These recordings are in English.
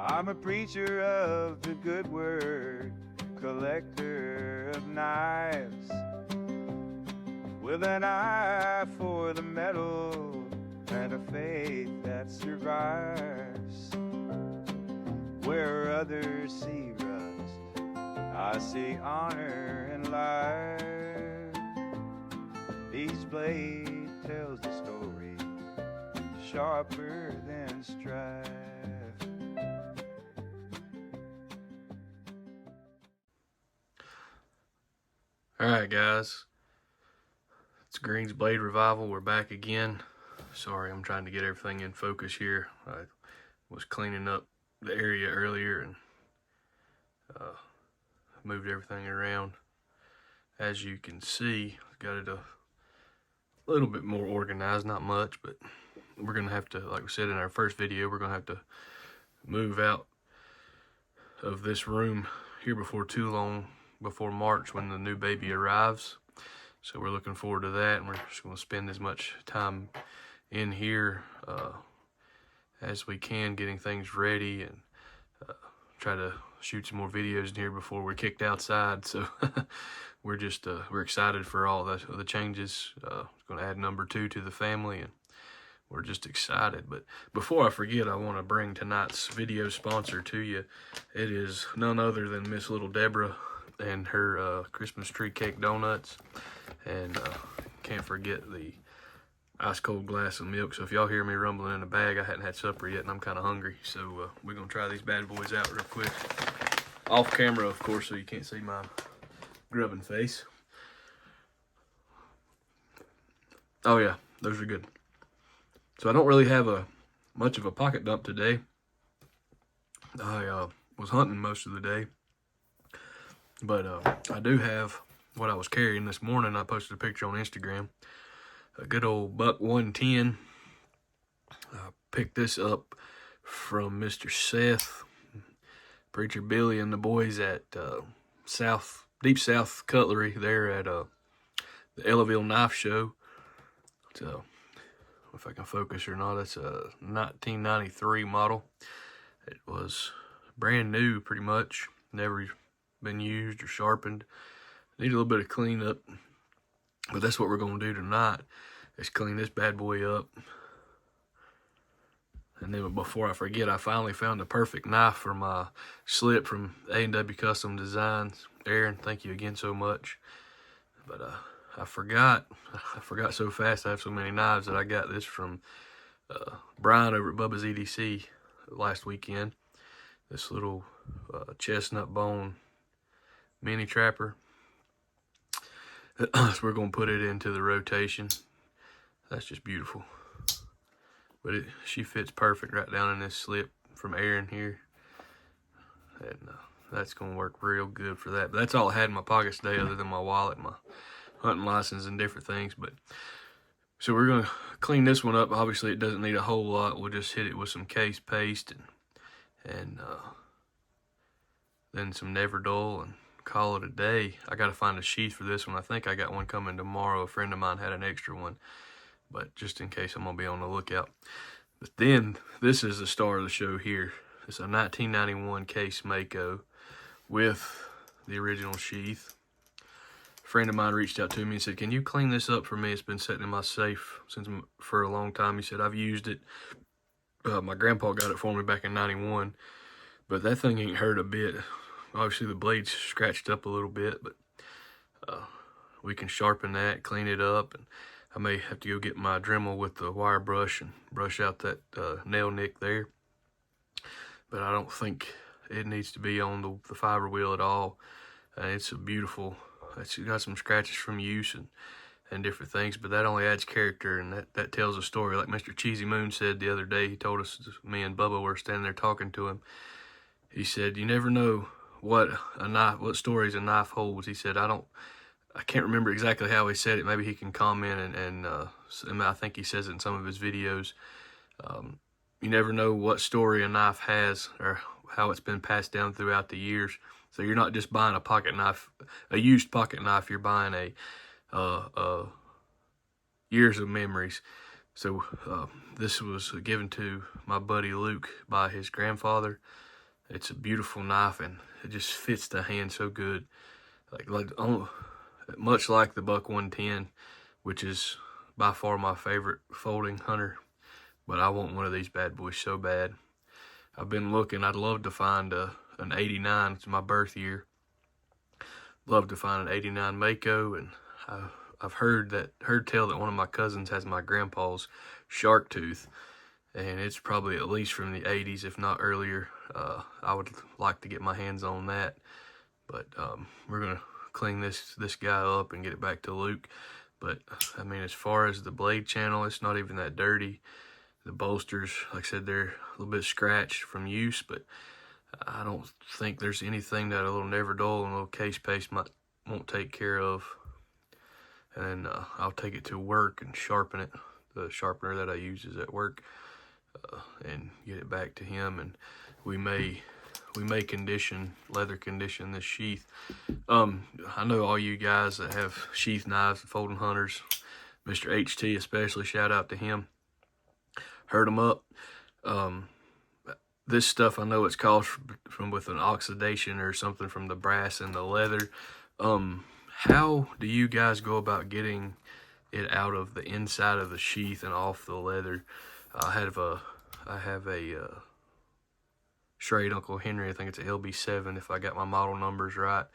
I'm a preacher of the good word, collector of knives, with an eye for the metal and a faith that survives. Where others see rust, I see honor and life. Each blade tells the story, sharper than strife. Alright guys, it's Green's Blade Revival. We're back again. Sorry, I'm trying to get everything in focus here. I was cleaning up the area earlier and moved everything around. As you can see, got it a little bit more organized, not much, but we're gonna have to, like we said in our first video, we're gonna have to move out of this room here before too long, before March when the new baby arrives. So we're looking forward to that, and we're just going to spend as much time in here as we can getting things ready, and try to shoot some more videos in here before we're kicked outside. So we're just we're excited for all the changes. It's going to add number 2 to the family, and we're just excited. But before I forget, I want to bring tonight's video sponsor to you. It is none other than Miss Little Deborah and her Christmas tree cake donuts. And can't forget the ice cold glass of milk. So if y'all hear me rumbling in the bag, I hadn't had supper yet and I'm kind of hungry. So we're going to try these bad boys out real quick. Off camera, of course, so you can't see my grubbing face. Oh yeah, those are good. So I don't really have much of a pocket dump today. I was hunting most of the day. But I do have what I was carrying this morning. I posted a picture on Instagram. A good old buck 110. I picked this up from Mr. Seth, Preacher Billy, and the boys at Deep South Cutlery there at the Ellaville Knife Show. So, if I can focus or not, it's a 1993 model. It was brand new, pretty much. Never been used or sharpened. Need a little bit of cleanup, but that's what we're going to do tonight, is clean this bad boy up. And then before I forget, I finally found the perfect knife for my slip from A&W Custom Designs. Aaron, thank you again so much. But I forgot so fast. I have so many knives that I got this from Brian over at Bubba's EDC last weekend. This little chestnut bone mini trapper. So we're going to put it into the rotation. That's just beautiful. But she fits perfect right down in this slip from Aaron here. And that's going to work real good for that. But that's all I had in my pockets today, other than my wallet, my hunting license, and different things. But so we're going to clean this one up. Obviously, it doesn't need a whole lot. We'll just hit it with some case paste and then some Never Dull and call it a day. I got to find a sheath for this one. I think I got one coming tomorrow. A friend of mine had an extra one, but just in case, I'm going to be on the lookout. But then, this is the star of the show here. It's a 1991 Case Mako with the original sheath. A friend of mine reached out to me and said, can you clean this up for me? It's been sitting in my safe for a long time. He said, I've used it. My grandpa got it for me back in 91, but that thing ain't hurt a bit. Obviously, the blade's scratched up a little bit, but we can sharpen that, clean it up, and I may have to go get my Dremel with the wire brush and brush out that nail nick there. But I don't think it needs to be on the fiber wheel at all. It's a beautiful, it's got some scratches from use and different things, but that only adds character, and that tells a story. Like Mr. Cheesy Moon said the other day, he told us, me and Bubba were standing there talking to him. He said, you never know what stories a knife holds. He said, I can't remember exactly how he said it. Maybe he can comment and I think he says it in some of his videos. You never know what story a knife has or how it's been passed down throughout the years. So you're not just buying a pocket knife, a used pocket knife. You're buying a years of memories. So this was given to my buddy Luke by his grandfather. It's a beautiful knife, and it just fits the hand so good. Much like the Buck 110, which is by far my favorite folding hunter. But I want one of these bad boys so bad. I've been looking. I'd love to find an 89. It's my birth year. Love to find an 89 Mako, and I've heard tell that one of my cousins has my grandpa's shark tooth, and it's probably at least from the 80s, if not earlier. I would like to get my hands on that, but we're gonna clean this guy up and get it back to Luke. But I mean, as far as the blade channel, it's not even that dirty. The bolsters, like I said, they're a little bit scratched from use, but I don't think there's anything that a little Never Dull and a little case paste won't take care of. And I'll take it to work and sharpen it. The sharpener that I use is at work, and get it back to him. And we may leather condition this sheath. I know all you guys that have sheath knives and folding hunters, Mr. HT especially, shout out to him. Hurt them up. This stuff, I know it's caused from with an oxidation or something from the brass and the leather. How do you guys go about getting it out of the inside of the sheath and off the leather? I have a Schrade Uncle Henry, I think it's a LB7 if I got my model numbers right,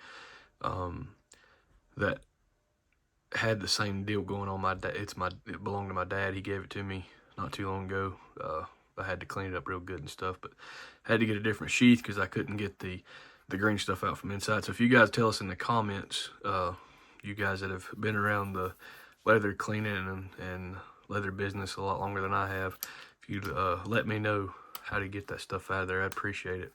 that had the same deal going on. It belonged to my dad. He gave it to me not too long ago. I had to clean it up real good and stuff, but had to get a different sheath because I couldn't get the green stuff out from inside. So if you guys tell us in the comments, you guys that have been around the leather cleaning and leather business a lot longer than I have, if you'd let me know how to get that stuff out of there, I'd appreciate it.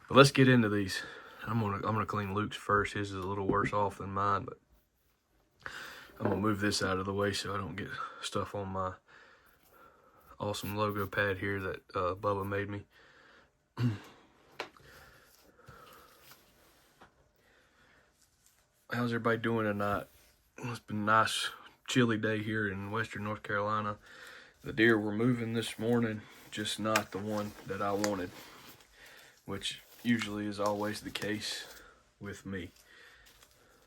But let's get into these. I'm gonna clean Luke's first. His is a little worse off than mine, but I'm gonna move this out of the way so I don't get stuff on my awesome logo pad here that Bubba made me. How's everybody doing tonight? It's been a nice chilly day here in western North Carolina. The deer were moving this morning, just not the one that I wanted, which usually is always the case with me.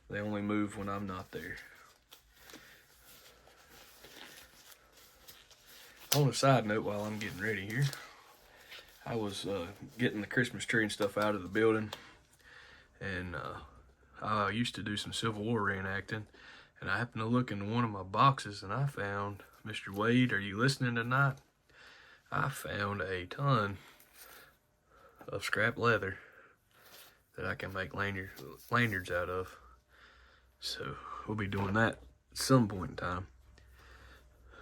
They only move when I'm not there. On a side note, while I'm getting ready here, I was getting the Christmas tree and stuff out of the building, and I used to do some Civil War reenacting, and I happened to look into one of my boxes, and I found, Mr. Wade, are you listening tonight? I found a ton of scrap leather that I can make lanyards out of. So we'll be doing that at some point in time.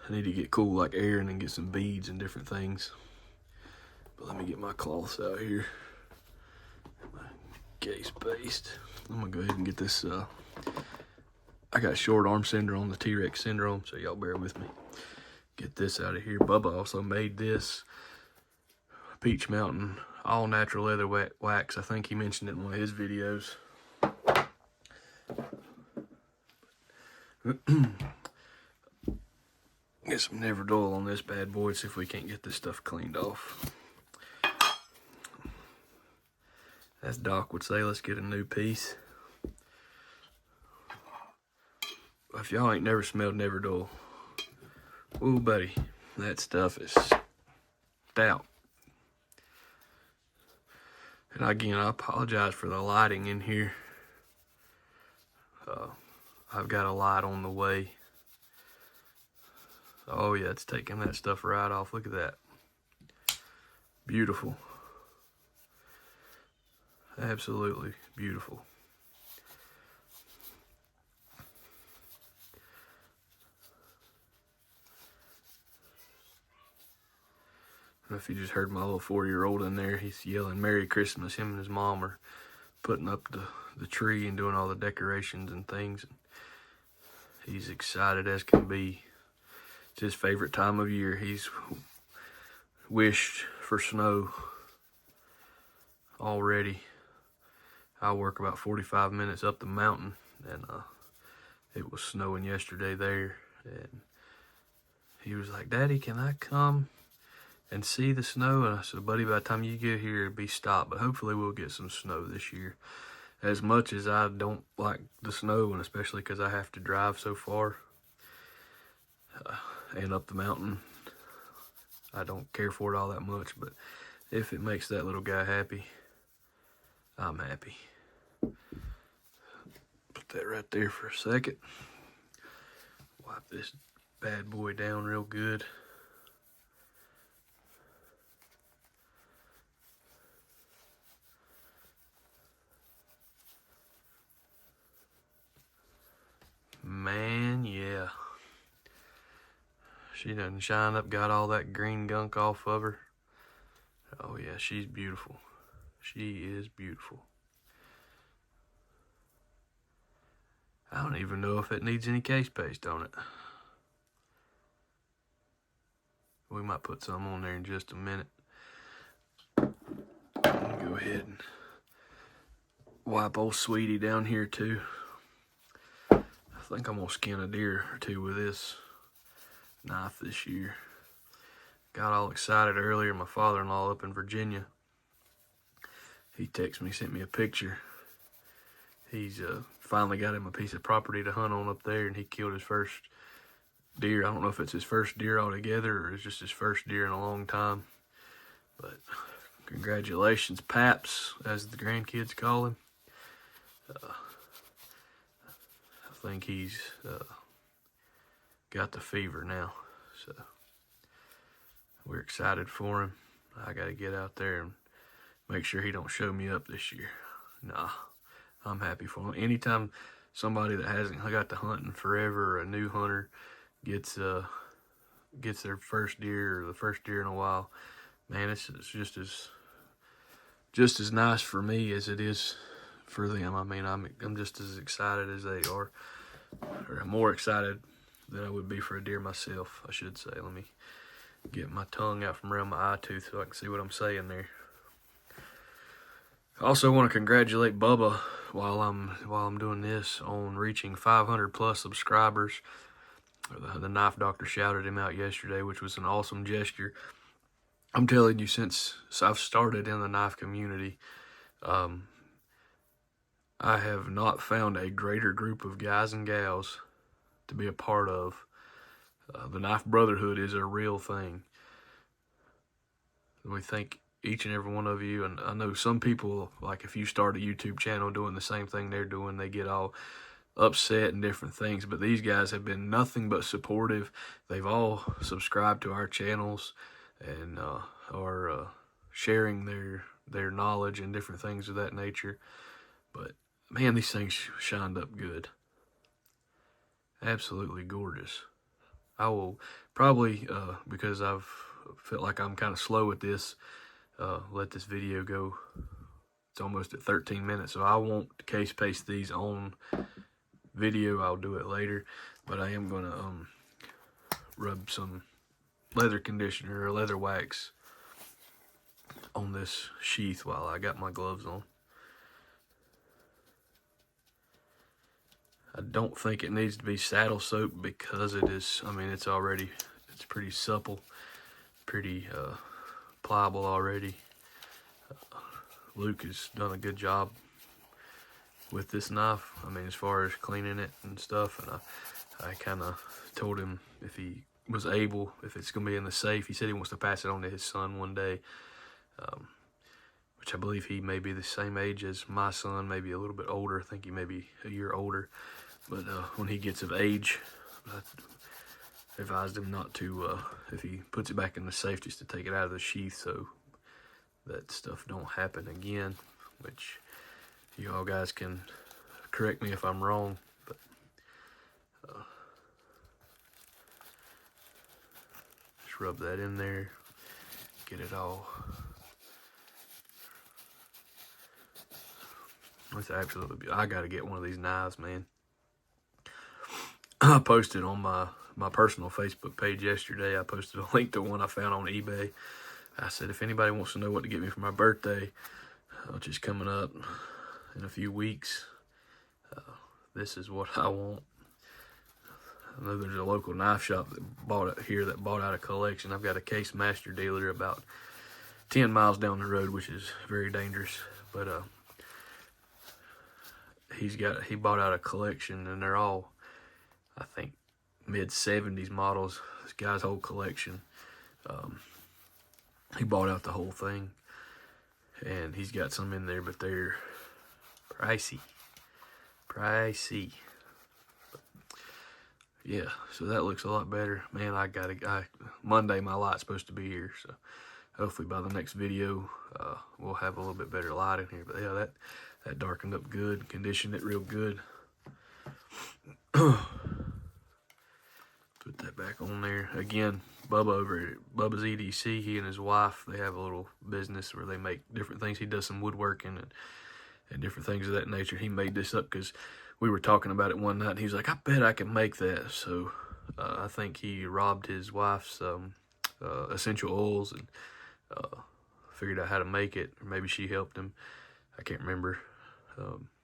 I need to get cool like Aaron and get some beads and different things. But let me get my cloths out here. My case paste. I'm gonna go ahead and get this. I got short arm syndrome, the T-Rex syndrome, so y'all bear with me. Get this out of here. Bubba also made this Peach Mountain all natural leather wax. I think he mentioned it in one of his videos. Get some Never Dull on this bad boy, see if we can't get this stuff cleaned off. As Doc would say, let's get a new piece. If y'all ain't never smelled Never Dull, ooh buddy, that stuff is stout. And again, I apologize for the lighting in here. I've got a light on the way. Oh yeah, it's taking that stuff right off. Look at that. Beautiful. Absolutely beautiful. I don't know if you just heard my little 4-year-old in there. He's yelling Merry Christmas. Him and his mom are putting up the tree and doing all the decorations and things. He's excited as can be. It's his favorite time of year. He's wished for snow already. I work about 45 minutes up the mountain, and it was snowing yesterday there. And he was like, Daddy, can I come and see the snow. And I said, buddy, by the time you get here, it'll be stopped. But hopefully we'll get some snow this year. As much as I don't like the snow, and especially because I have to drive so far and up the mountain, I don't care for it all that much. But if it makes that little guy happy, I'm happy. Put that right there for a second. Wipe this bad boy down real good. Man, yeah. She done shined up, got all that green gunk off of her. Oh yeah, she's beautiful. She is beautiful. I don't even know if it needs any case paste on it. We might put some on there in just a minute. Go ahead and wipe old Sweetie down here too. I think I'm gonna skin a deer or two with this knife this year. Got all excited earlier. My father-in-law up in Virginia, he texted me, sent me a picture. He's finally got him a piece of property to hunt on up there, and he killed his first deer. I don't know if it's his first deer altogether or it's just his first deer in a long time. But congratulations, Paps, as the grandkids call him. I think he's got the fever now, so we're excited for him. I got to get out there and make sure he don't show me up this year. Nah, I'm happy for him. Anytime somebody that hasn't got to hunting forever or a new hunter gets their first deer or the first deer in a while, man, it's just as nice for me as it is for them. I mean, I'm just as excited as they are, or more excited than I would be for a deer myself, I should say. Let me get my tongue out from around my eye tooth so I can see what I'm saying there. I also want to congratulate Bubba while I'm doing this on reaching 500 plus subscribers. The Knife Doctor shouted him out yesterday, which was an awesome gesture. I'm telling you, since I've started in the knife community, I have not found a greater group of guys and gals to be a part of. The Knife Brotherhood is a real thing. We thank each and every one of you, and I know some people, like if you start a YouTube channel doing the same thing they're doing, they get all upset and different things, but these guys have been nothing but supportive. They've all subscribed to our channels and are sharing their knowledge and different things of that nature. But man, these things shined up good. Absolutely gorgeous. I will probably, because I've felt like I'm kind of slow at this, let this video go. It's almost at 13 minutes, so I won't case paste these on video. I'll do it later, but I am gonna rub some leather conditioner or leather wax on this sheath while I got my gloves on. I don't think it needs to be saddle soap because it is, I mean, it's pretty supple, pretty pliable already. Luke has done a good job with this knife. I mean, as far as cleaning it and stuff, and I kind of told him if he was able, if it's going to be in the safe. He said he wants to pass it on to his son one day, which I believe he may be the same age as my son, maybe a little bit older. I think he may be a year older. But when he gets of age, I advised him not to, if he puts it back in the safe, just to take it out of the sheath so that stuff don't happen again, which you all guys can correct me if I'm wrong, but just rub that in there, get it all. It's absolutely beautiful. I gotta get one of these knives, man. I posted on my personal Facebook page yesterday, I posted a link to one I found on eBay. I said, if anybody wants to know what to get me for my birthday, which is coming up in a few weeks, this is what I want. I know there's a local knife shop that bought out a collection. I've got a Case Master dealer about 10 miles down the road, which is very dangerous. But he bought out a collection, and they're all, I think, mid-70s models. This guy's whole collection. He bought out the whole thing, and he's got some in there, but they're pricey. Yeah, so that looks a lot better. Man, Monday my light's supposed to be here, so hopefully by the next video we'll have a little bit better light in here. But yeah, that darkened up good, conditioned it real good. Put that back on there. Again, Bubba over at Bubba's EDC, he and his wife, they have a little business where they make different things. He does some woodworking and different things of that nature. He made this up because we were talking about it one night, and he was like, I bet I can make that. So I think he robbed his wife's essential oils and figured out how to make it, or maybe she helped him. I can't remember.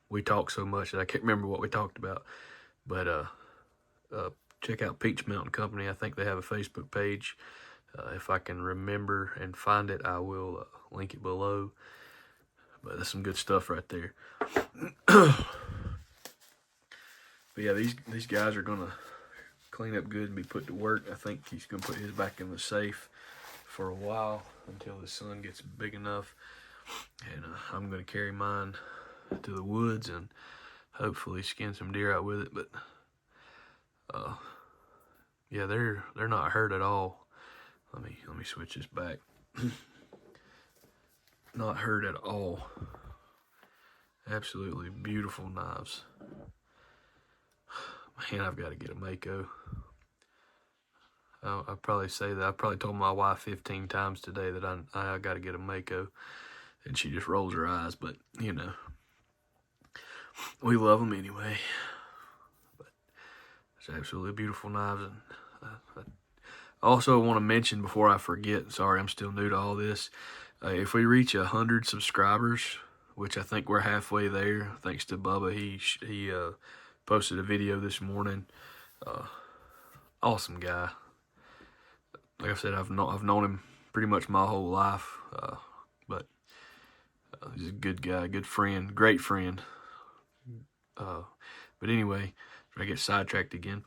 We talked so much that I can't remember what we talked about. But check out Peach Mountain Company. I think they have a Facebook page. If I can remember and find it, I will link it below. But that's some good stuff right there. But yeah, these guys are gonna clean up good and be put to work. I think he's gonna put his back in the safe for a while until the sun gets big enough, and I'm gonna carry mine to the woods and hopefully skin some deer out with it. But yeah, they're not hurt at all. Let me switch this back. Not hurt at all. Absolutely beautiful knives. Man, I've got to get a Mako. I'll probably say that. I've probably told my wife 15 times today that I got to get a Mako, and she just rolls her eyes. But you know, we love them anyway. But it's absolutely beautiful knives. And also, I want to mention before I forget. Sorry, I'm still new to all this. If we reach 100 subscribers, which I think we're halfway there, thanks to Bubba, he posted a video this morning. Awesome guy. Like I said, I've known him pretty much my whole life, but he's a good guy, good friend, great friend. But anyway, I get sidetracked again.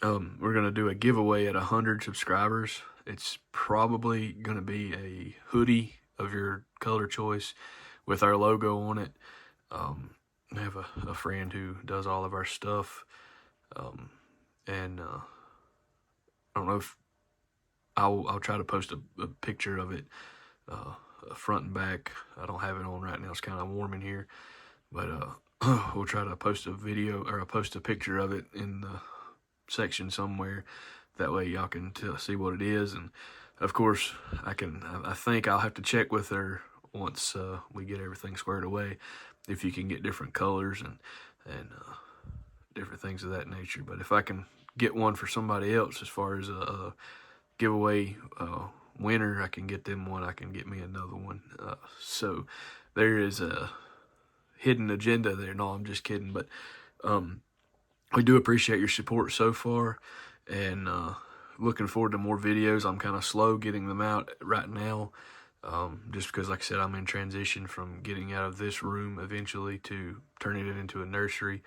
We're gonna do a giveaway at 100 subscribers. It's probably gonna be a hoodie of your color choice with our logo on it. I have a friend who does all of our stuff, and I don't know if I'll try to post a picture of it, front and back. I don't have it on right now. It's kind of warm in here, but we'll try to post a video or post a picture of it in the section somewhere. That way y'all can see what it is. And of course, I think I'll have to check with her once we get everything squared away, if you can get different colors and different things of that nature. But if I can get one for somebody else as far as a giveaway winner, I can get them one, I can get me another one. So there is a hidden agenda there. No, I'm just kidding. But we do appreciate your support so far, and looking forward to more videos. I'm kind of slow getting them out right now. Just because, like I said, I'm in transition from getting out of this room eventually to turning it into a nursery.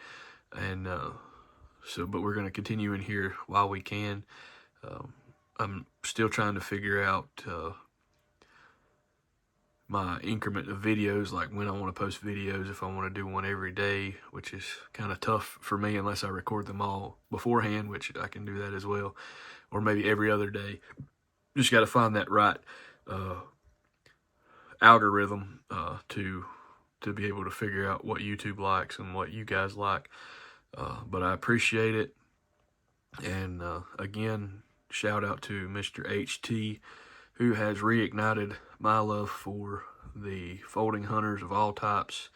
And but we're going to continue in here while we can. I'm still trying to figure out my increment of videos, like when I want to post videos, if I want to do one every day, which is kind of tough for me unless I record them all beforehand, which I can do that as well, or maybe every other day. Just got to find that right algorithm to be able to figure out what YouTube likes and what you guys like. But I appreciate it. And again, shout out to Mr. HT, who has reignited my love for the folding hunters of all types.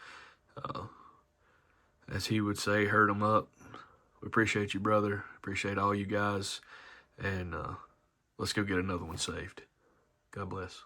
As he would say, herd them up. We appreciate you, brother. Appreciate all you guys. And let's go get another one saved. God bless.